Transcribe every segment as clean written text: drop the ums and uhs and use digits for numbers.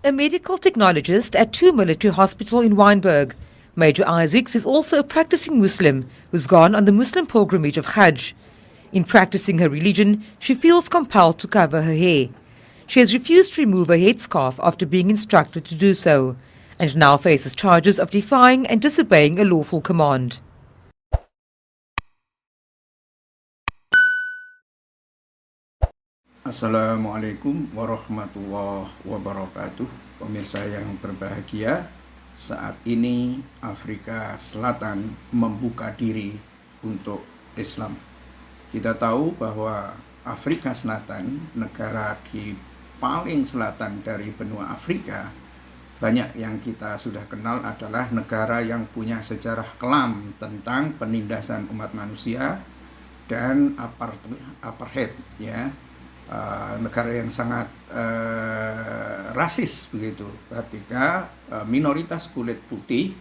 a medical technologist at 2 Military Hospital in Wynberg. Major Isaacs is also a practicing Muslim who's gone on the Muslim pilgrimage of Hajj. In practicing her religion, she feels compelled to cover her hair. She has refused to remove her headscarf after being instructed to do so, and now faces charges of defying and disobeying a lawful command. Assalamualaikum warahmatullahi wabarakatuh. Pemirsa yang berbahagia, saat ini Afrika Selatan membuka diri untuk Islam. Kita tahu bahwa Afrika Selatan, negara di paling selatan dari benua Afrika, banyak yang kita sudah kenal adalah negara yang punya sejarah kelam tentang penindasan umat manusia dan apartheid, ya. Negara yang sangat rasis begitu, ketika minoritas kulit putih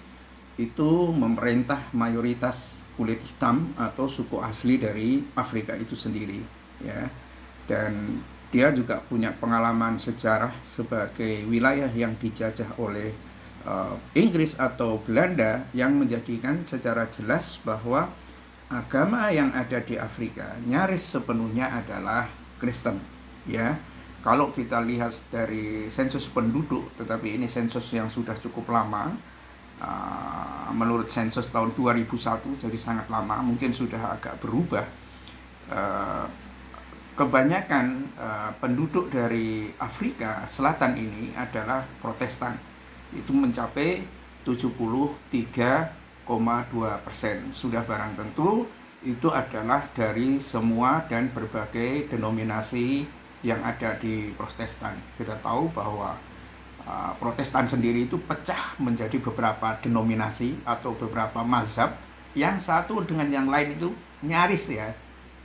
itu memerintah mayoritas kulit hitam atau suku asli dari Afrika itu sendiri, ya. Dan dia juga punya pengalaman sejarah sebagai wilayah yang dijajah oleh Inggris atau Belanda, yang menjadikan secara jelas bahwa agama yang ada di Afrika nyaris sepenuhnya adalah Kristen, ya. Kalau kita lihat dari sensus penduduk, tetapi ini sensus yang sudah cukup lama, menurut sensus tahun 2001, jadi sangat lama, mungkin sudah agak berubah. Kebanyakan penduduk dari Afrika Selatan ini adalah Protestan, itu mencapai 73,2%. Sudah barang tentu itu adalah dari semua dan berbagai denominasi yang ada di Protestan. Kita tahu bahwa Protestan sendiri itu pecah menjadi beberapa denominasi atau beberapa mazhab, yang satu dengan yang lain itu nyaris, ya,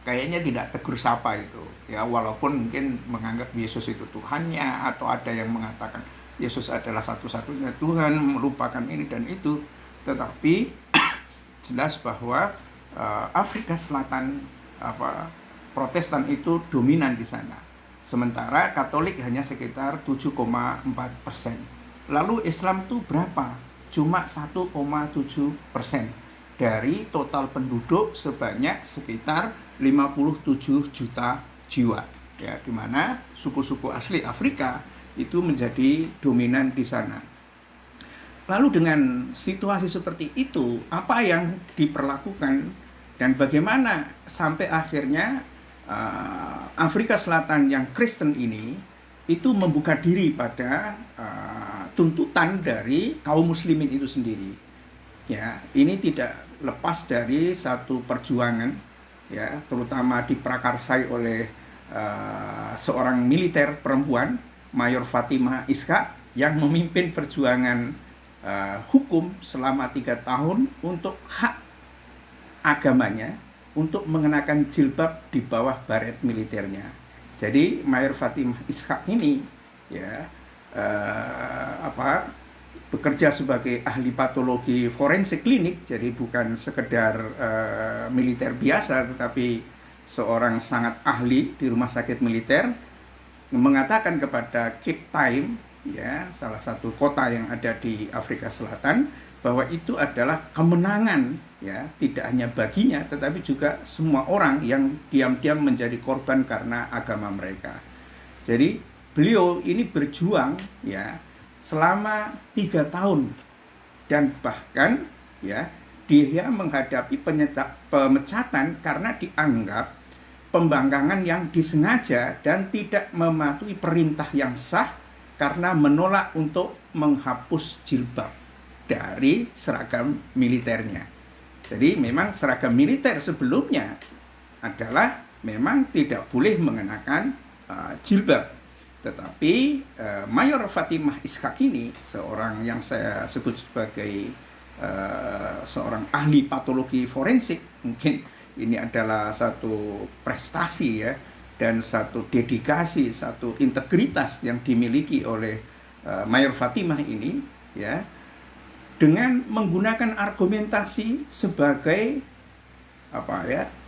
kayaknya tidak tegur sapa itu, ya, walaupun mungkin menganggap Yesus itu Tuhannya, atau ada yang mengatakan Yesus adalah satu-satunya Tuhan, merupakan ini dan itu, tetapi jelas bahwa Afrika Selatan, Protestan itu dominan di sana, sementara Katolik hanya sekitar 7,4%. Lalu Islam itu berapa? Cuma 1,7% dari total penduduk sebanyak sekitar 57 juta jiwa, ya, di mana suku-suku asli Afrika itu menjadi dominan di sana. Lalu dengan situasi seperti itu, apa yang diperlakukan dan bagaimana sampai akhirnya Afrika Selatan yang Kristen ini itu membuka diri pada tuntutan dari kaum muslimin itu sendiri, ya. Ini tidak lepas dari satu perjuangan, ya, terutama diprakarsai oleh seorang militer perempuan, Mayor Fatimah Ishaq, yang memimpin perjuangan hukum selama 3 tahun untuk hak agamanya, untuk mengenakan jilbab di bawah baret militernya. Jadi Mayor Fatimah Ishaq ini, ya, bekerja sebagai ahli patologi forensik klinik, jadi bukan sekedar militer biasa, tetapi seorang sangat ahli di rumah sakit militer, mengatakan kepada Cape Time, ya, salah satu kota yang ada di Afrika Selatan, bahwa itu adalah kemenangan, ya, tidak hanya baginya tetapi juga semua orang yang diam-diam menjadi korban karena agama mereka. Jadi beliau ini berjuang, ya, selama 3 tahun, dan bahkan, ya, dia menghadapi pemecatan karena dianggap pembangkangan yang disengaja dan tidak mematuhi perintah yang sah, karena menolak untuk menghapus jilbab dari seragam militernya. Jadi memang seragam militer sebelumnya adalah memang tidak boleh mengenakan jilbab. Tetapi Mayor Fatimah Ishaq ini, seorang yang saya sebut sebagai seorang ahli patologi forensik, mungkin ini adalah satu prestasi, ya, dan satu dedikasi, satu integritas yang dimiliki oleh Mayor Fatimah ini, ya, dengan menggunakan argumentasi sebagai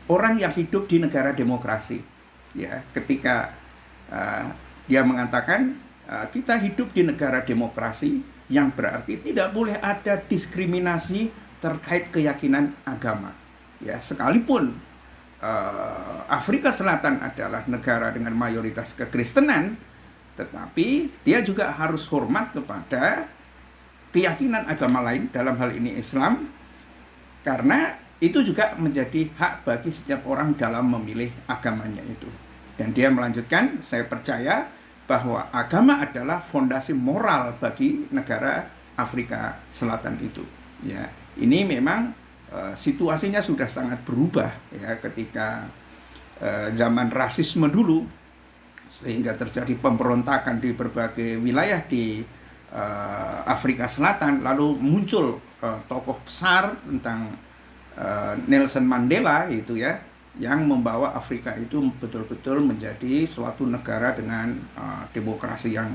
orang yang hidup di negara demokrasi, ya, ketika dia mengatakan kita hidup di negara demokrasi yang berarti tidak boleh ada diskriminasi terkait keyakinan agama. Ya, sekalipun Afrika Selatan adalah negara dengan mayoritas kekristenan, tetapi dia juga harus hormat kepada keyakinan agama lain, dalam hal ini Islam, karena itu juga menjadi hak bagi setiap orang dalam memilih agamanya itu. Dan dia melanjutkan, saya percaya bahwa agama adalah fondasi moral bagi negara Afrika Selatan itu. Ya, ini memang situasinya sudah sangat berubah ya ketika zaman rasisme dulu, sehingga terjadi pemberontakan di berbagai wilayah di Afrika Selatan, lalu muncul tokoh besar tentang Nelson Mandela itu ya, yang membawa Afrika itu betul-betul menjadi suatu negara dengan demokrasi yang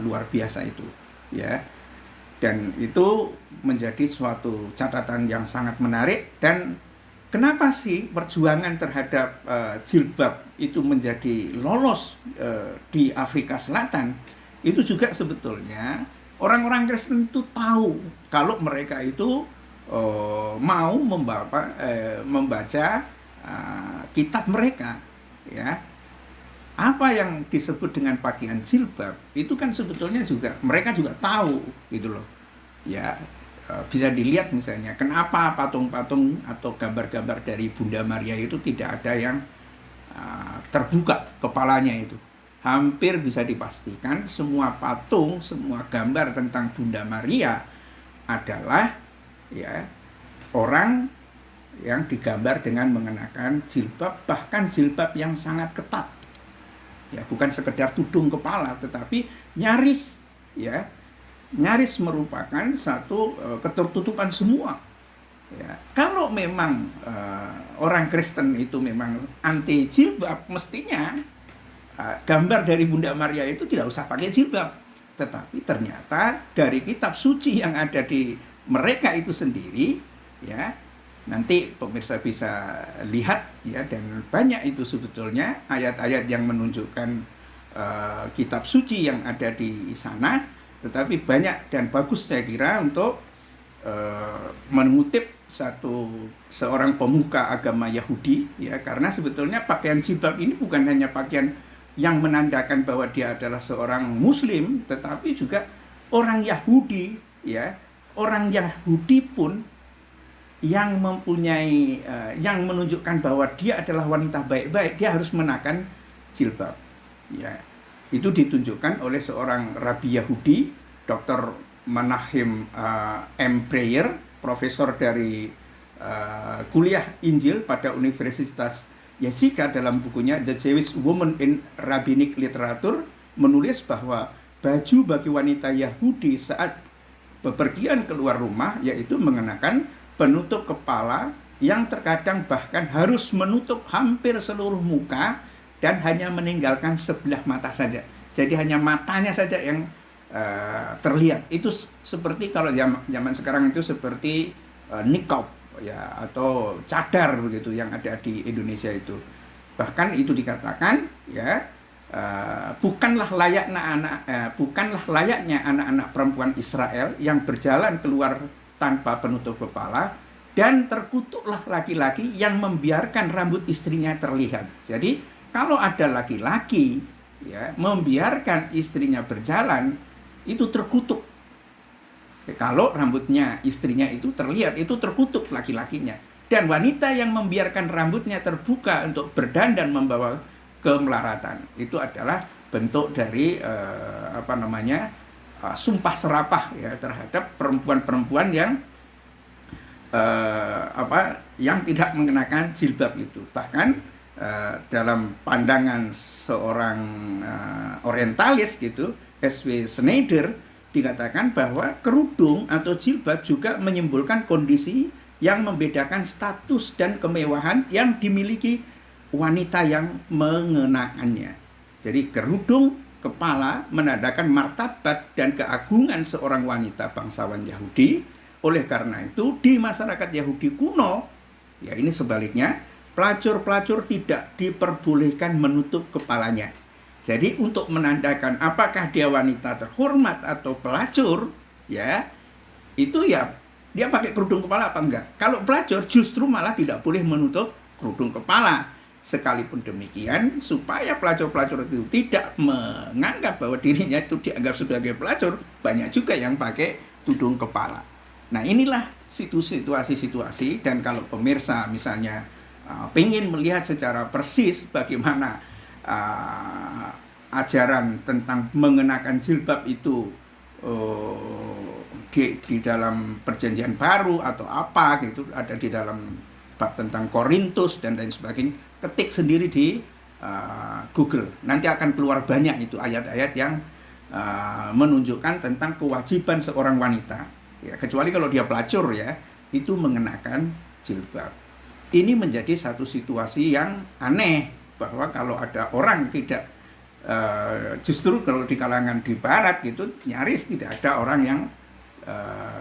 luar biasa itu ya. Dan itu menjadi suatu catatan yang sangat menarik. Dan kenapa sih perjuangan terhadap jilbab itu menjadi lolos di Afrika Selatan? Itu juga sebetulnya orang-orang Kristen itu tahu kalau mereka itu mau membaca kitab mereka, ya. Apa yang disebut dengan pakaian jilbab itu kan sebetulnya juga mereka juga tahu gitu loh, ya. Bisa dilihat misalnya kenapa patung-patung atau gambar-gambar dari Bunda Maria itu tidak ada yang terbuka kepalanya itu. Hampir bisa dipastikan semua patung, semua gambar tentang Bunda Maria adalah ya orang yang digambar dengan mengenakan jilbab, bahkan jilbab yang sangat ketat. Ya, bukan sekedar tudung kepala, tetapi nyaris ya, nyaris merupakan satu ketertutupan semua. Ya, kalau memang orang Kristen itu memang anti jilbab, mestinya gambar dari Bunda Maria itu tidak usah pakai jilbab. Tetapi ternyata dari kitab suci yang ada di mereka itu sendiri, ya, nanti pemirsa bisa lihat ya, dan banyak itu sebetulnya ayat-ayat yang menunjukkan kitab suci yang ada di sana. Tetapi banyak dan bagus saya kira untuk mengutip seorang pemuka agama Yahudi ya, karena sebetulnya pakaian jilbab ini bukan hanya pakaian yang menandakan bahwa dia adalah seorang Muslim, tetapi juga orang Yahudi ya, orang Yahudi pun yang mempunyai yang menunjukkan bahwa dia adalah wanita baik-baik, dia harus mengenakan jilbab ya. Itu ditunjukkan oleh seorang rabi Yahudi, Dr. Menachem M. Breyer, profesor dari kuliah Injil pada Universitas Yeshiva, dalam bukunya The Jewish Woman in Rabbinic Literature menulis bahwa baju bagi wanita Yahudi saat bepergian keluar rumah yaitu mengenakan penutup kepala yang terkadang bahkan harus menutup hampir seluruh muka dan hanya meninggalkan sebelah mata saja. Jadi hanya matanya saja yang terlihat. Itu seperti kalau zaman sekarang itu seperti niqab ya, atau cadar begitu yang ada di Indonesia itu. Bahkan itu dikatakan ya, bukanlah layaknya anak-anak perempuan Israel yang berjalan keluar tanpa penutup kepala, dan terkutuklah laki-laki yang membiarkan rambut istrinya terlihat. Jadi kalau ada laki-laki ya membiarkan istrinya berjalan, itu terkutuk. Kalau rambutnya istrinya itu terlihat, itu terkutuk laki-lakinya. Dan wanita yang membiarkan rambutnya terbuka untuk berdandan membawa kemelaratan, itu adalah bentuk dari sumpah serapah ya terhadap perempuan-perempuan yang yang tidak mengenakan jilbab itu. Bahkan dalam pandangan seorang orientalis gitu, S.W. Schneider, dikatakan bahwa kerudung atau jilbab juga menyimbolkan kondisi yang membedakan status dan kemewahan yang dimiliki wanita yang mengenakannya. Jadi kerudung kepala menandakan martabat dan keagungan seorang wanita bangsawan Yahudi. Oleh karena itu di masyarakat Yahudi kuno, ya ini sebaliknya, pelacur-pelacur tidak diperbolehkan menutup kepalanya. Jadi untuk menandakan apakah dia wanita terhormat atau pelacur, ya itu ya dia pakai kerudung kepala apa enggak. Kalau pelacur justru malah tidak boleh menutup kerudung kepala. Sekalipun demikian, supaya pelacur-pelacur itu tidak menganggap bahwa dirinya itu dianggap sebagai pelacur, banyak juga yang pakai tudung kepala. Nah inilah situasi-situasi, dan kalau pemirsa misalnya pengen melihat secara persis bagaimana ajaran tentang mengenakan jilbab itu di dalam Perjanjian Baru atau apa gitu, ada di dalam bab tentang Korintus dan lain sebagainya, ketik sendiri di Google, nanti akan keluar banyak itu ayat-ayat yang menunjukkan tentang kewajiban seorang wanita, ya, kecuali kalau dia pelacur ya, itu mengenakan jilbab. Ini menjadi satu situasi yang aneh, bahwa kalau ada orang tidak justru kalau di kalangan di barat gitu nyaris tidak ada orang yang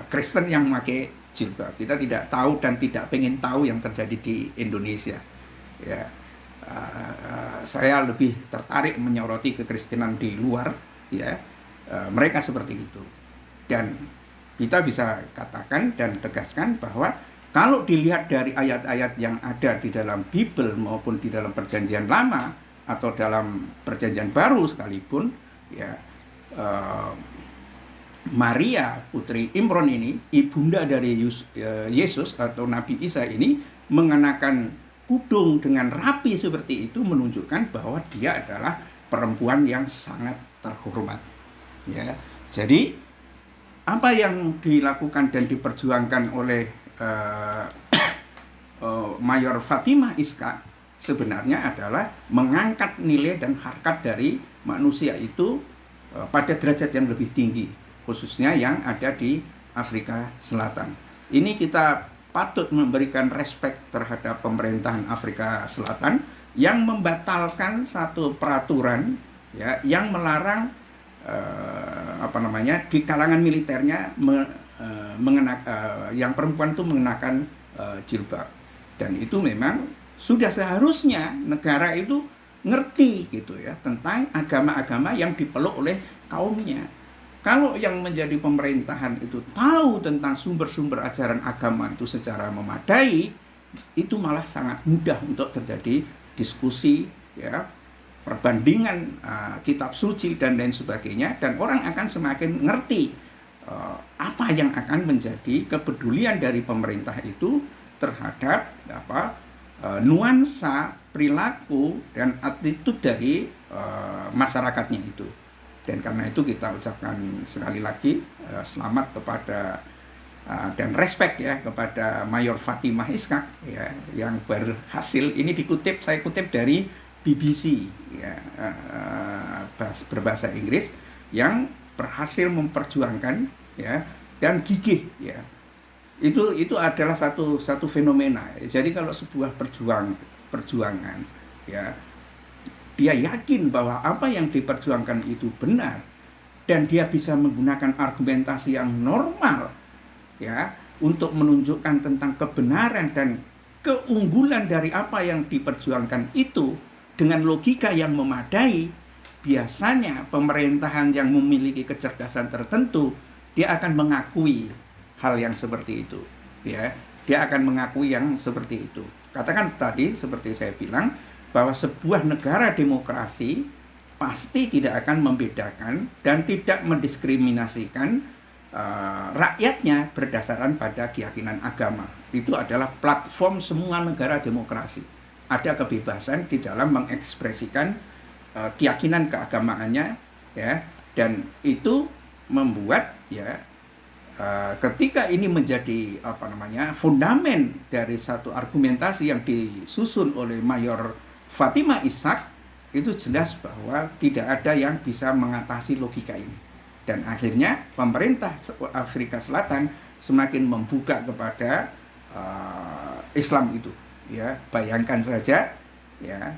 Kristen yang memakai jilbab. Kita tidak tahu dan tidak pengen tahu yang terjadi di Indonesia. Ya, saya lebih tertarik menyoroti kekristenan di luar. Ya, mereka seperti itu. Dan kita bisa katakan dan tegaskan bahwa kalau dilihat dari ayat-ayat yang ada di dalam Bible maupun di dalam Perjanjian Lama atau dalam Perjanjian Baru sekalipun, ya. Maria putri Imron ini, ibunda dari Yesus atau Nabi Isa ini, mengenakan kudung dengan rapi seperti itu menunjukkan bahwa dia adalah perempuan yang sangat terhormat. Ya, jadi apa yang dilakukan dan diperjuangkan oleh Mayor Fatimah Iskak sebenarnya adalah mengangkat nilai dan harkat dari manusia itu pada derajat yang lebih tinggi, khususnya yang ada di Afrika Selatan. Ini kita patut memberikan respek terhadap pemerintahan Afrika Selatan yang membatalkan satu peraturan, ya, yang melarang di kalangan militernya yang perempuan itu mengenakan jilbab. Dan itu memang sudah seharusnya negara itu ngerti gitu ya tentang agama-agama yang dipeluk oleh kaumnya. Kalau yang menjadi pemerintahan itu tahu tentang sumber-sumber ajaran agama itu secara memadai, itu malah sangat mudah untuk terjadi diskusi, ya, perbandingan kitab suci dan lain sebagainya, dan orang akan semakin ngerti apa yang akan menjadi kepedulian dari pemerintah itu terhadap nuansa perilaku dan attitude dari masyarakatnya itu. Dan karena itu kita ucapkan sekali lagi selamat kepada dan respect ya kepada Mayor Fatimah Iskak, ya, yang berhasil, ini saya kutip dari BBC, ya, berbahasa Inggris, yang berhasil memperjuangkan, ya, dan gigih, ya. Itu adalah satu fenomena. Jadi kalau sebuah perjuangan, ya, dia yakin bahwa apa yang diperjuangkan itu benar dan dia bisa menggunakan argumentasi yang normal, ya, untuk menunjukkan tentang kebenaran dan keunggulan dari apa yang diperjuangkan itu dengan logika yang memadai. Biasanya pemerintahan yang memiliki kecerdasan tertentu, dia akan mengakui hal yang seperti itu, ya. Dia akan mengakui yang seperti itu. Katakan tadi seperti saya bilang bahwa sebuah negara demokrasi pasti tidak akan membedakan dan tidak mendiskriminasikan rakyatnya berdasarkan pada keyakinan agama. Itu adalah platform semua negara demokrasi. Ada kebebasan di dalam mengekspresikan keyakinan keagamaannya, ya, dan itu membuat, ya, ketika ini menjadi fundamen dari satu argumentasi yang disusun oleh Mayor Fatimah Iskak, itu jelas bahwa tidak ada yang bisa mengatasi logika ini. Dan akhirnya pemerintah Afrika Selatan semakin membuka kepada Islam itu, ya. Bayangkan saja, ya,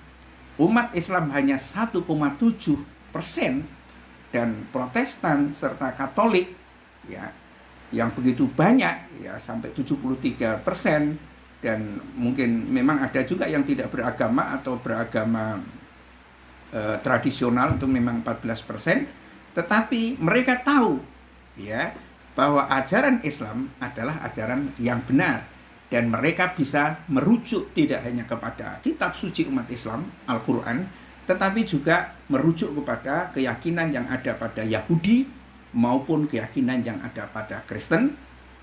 umat Islam hanya 1,7% dan Protestan serta Katolik, ya, yang begitu banyak, ya, sampai 73%. Dan mungkin memang ada juga yang tidak beragama atau beragama tradisional itu memang 14%, tetapi mereka tahu ya bahwa ajaran Islam adalah ajaran yang benar dan mereka bisa merujuk tidak hanya kepada kitab suci umat Islam Al-Qur'an, tetapi juga merujuk kepada keyakinan yang ada pada Yahudi maupun keyakinan yang ada pada Kristen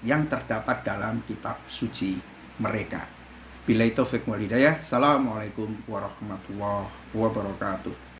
yang terdapat dalam kitab suci mereka. Billahi taufik wal hidayah. Assalamualaikum warahmatullahi wabarakatuh.